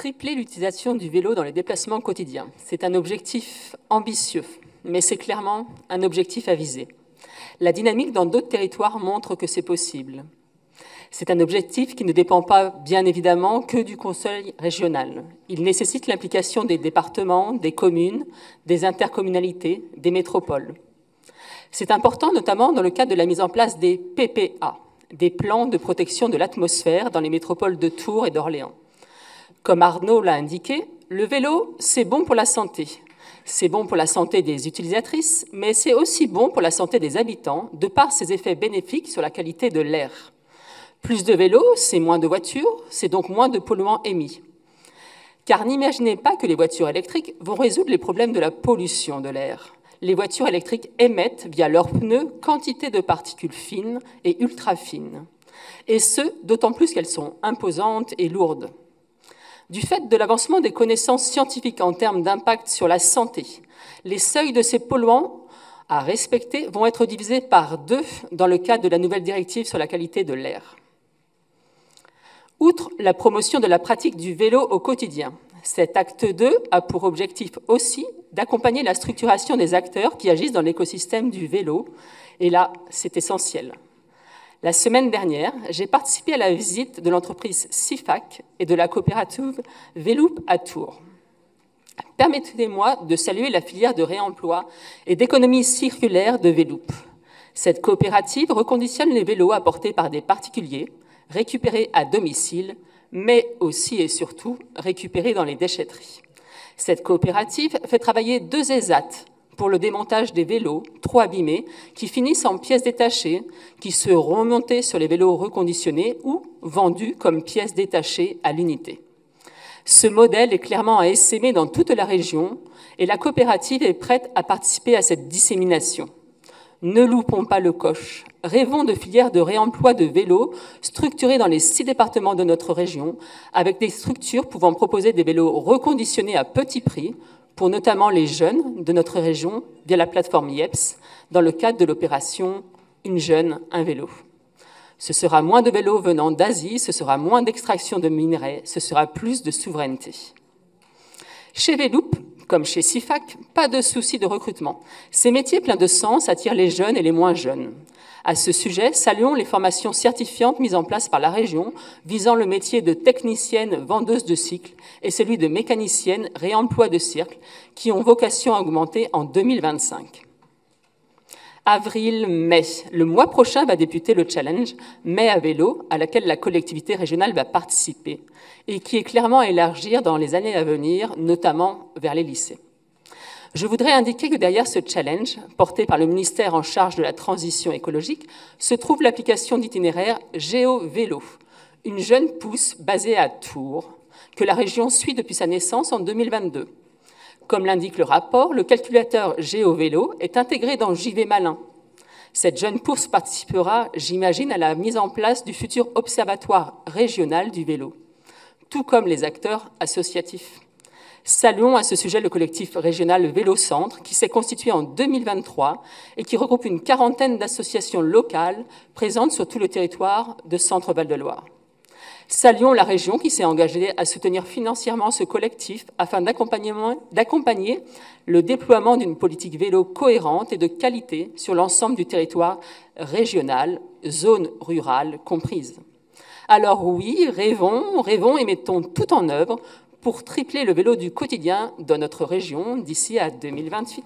Tripler l'utilisation du vélo dans les déplacements quotidiens. C'est un objectif ambitieux, mais c'est clairement un objectif à viser. La dynamique dans d'autres territoires montre que c'est possible. C'est un objectif qui ne dépend pas, bien évidemment, que du Conseil régional. Il nécessite l'implication des départements, des communes, des intercommunalités, des métropoles. C'est important, notamment dans le cadre de la mise en place des PPA, des plans de protection de l'atmosphère dans les métropoles de Tours et d'Orléans. Comme Arnaud l'a indiqué, le vélo, c'est bon pour la santé. C'est bon pour la santé des utilisatrices, mais c'est aussi bon pour la santé des habitants, de par ses effets bénéfiques sur la qualité de l'air. Plus de vélos, c'est moins de voitures, c'est donc moins de polluants émis. Car n'imaginez pas que les voitures électriques vont résoudre les problèmes de la pollution de l'air. Les voitures électriques émettent, via leurs pneus, quantité de particules fines et ultra fines. Et ce, d'autant plus qu'elles sont imposantes et lourdes. Du fait de l'avancement des connaissances scientifiques en termes d'impact sur la santé, les seuils de ces polluants à respecter vont être divisés par 2 dans le cadre de la nouvelle directive sur la qualité de l'air. Outre la promotion de la pratique du vélo au quotidien, cet acte 2 a pour objectif aussi d'accompagner la structuration des acteurs qui agissent dans l'écosystème du vélo, et là, c'est essentiel. La semaine dernière, j'ai participé à la visite de l'entreprise CIFAC et de la coopérative Véloop à Tours. Permettez-moi de saluer la filière de réemploi et d'économie circulaire de Véloop. Cette coopérative reconditionne les vélos apportés par des particuliers, récupérés à domicile, mais aussi et surtout récupérés dans les déchetteries. Cette coopérative fait travailler 2 ESAT pour le démontage des vélos trop abîmés qui finissent en pièces détachées, qui se remontent sur les vélos reconditionnés ou vendus comme pièces détachées à l'unité. Ce modèle est clairement à essaimer dans toute la région et la coopérative est prête à participer à cette dissémination. Ne loupons pas le coche. Rêvons de filières de réemploi de vélos structurées dans les 6 départements de notre région, avec des structures pouvant proposer des vélos reconditionnés à petit prix, pour notamment les jeunes de notre région via la plateforme IEPS, dans le cadre de l'opération « Une jeune, un vélo ». Ce sera moins de vélos venant d'Asie, ce sera moins d'extraction de minerais, ce sera plus de souveraineté. Chez Véloop, comme chez CIFAC, pas de souci de recrutement. Ces métiers pleins de sens attirent les jeunes et les moins jeunes. À ce sujet, saluons les formations certifiantes mises en place par la région visant le métier de technicienne vendeuse de cycles et celui de mécanicienne réemploi de cycles qui ont vocation à augmenter en 2025. Avril-mai. Le mois prochain va débuter le challenge Mai à vélo à laquelle la collectivité régionale va participer et qui est clairement à élargir dans les années à venir, notamment vers les lycées. Je voudrais indiquer que derrière ce challenge, porté par le ministère en charge de la transition écologique, se trouve l'application d'itinéraire GéoVélo, une jeune pousse basée à Tours, que la région suit depuis sa naissance en 2022. Comme l'indique le rapport, le calculateur GéoVélo est intégré dans JV Malin. Cette jeune pousse participera, j'imagine, à la mise en place du futur observatoire régional du vélo, tout comme les acteurs associatifs. Saluons à ce sujet le collectif régional Vélo Centre qui s'est constitué en 2023 et qui regroupe une 40aine d'associations locales présentes sur tout le territoire de Centre Val-de-Loire. Saluons la région qui s'est engagée à soutenir financièrement ce collectif afin d'accompagner le déploiement d'une politique vélo cohérente et de qualité sur l'ensemble du territoire régional, zone rurale comprise. Alors oui, rêvons et mettons tout en œuvre pour tripler le vélo du quotidien dans notre région d'ici à 2028.